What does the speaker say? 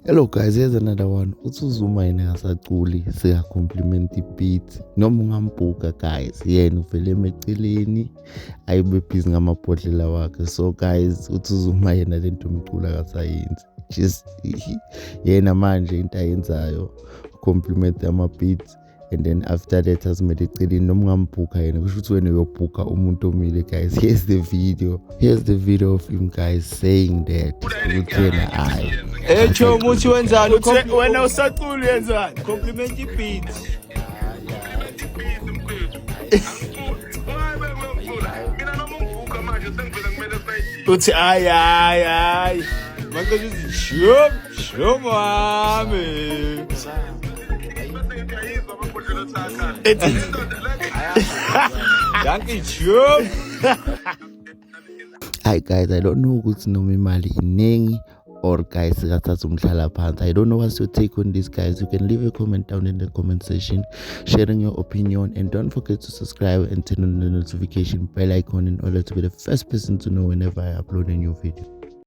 Hello guys, here's another one. uZuma yena akasaculi, seka-compliment i-beat noma ungambhuka guys, yena uvele eceleni ayibe busy ngamabhodlela wakhe. So guys, uZuma yena lento umcula akasayenzi, just yena manje into ayenzayo compliment ama-beats, and then after that azimele eceleni noma ungambhuka yena kusho ukuthi wena uyobhuka umuntu omile. Guys, here's the video of him guys saying that ukuthi yena hayi echo muthi wenzani wena usaculi wenzani compliment ibeat uthi ay manje uthi shum mami danke shum. Hi guys, I don't know ukuthi noma imali iningi or guys sikathatha umhlala phansi. I don't know what's your take on this guys. You can leave a comment down in the comment section sharing your opinion, and don't forget to subscribe and turn on the notification bell icon in order to be the first person to know whenever I upload a new video.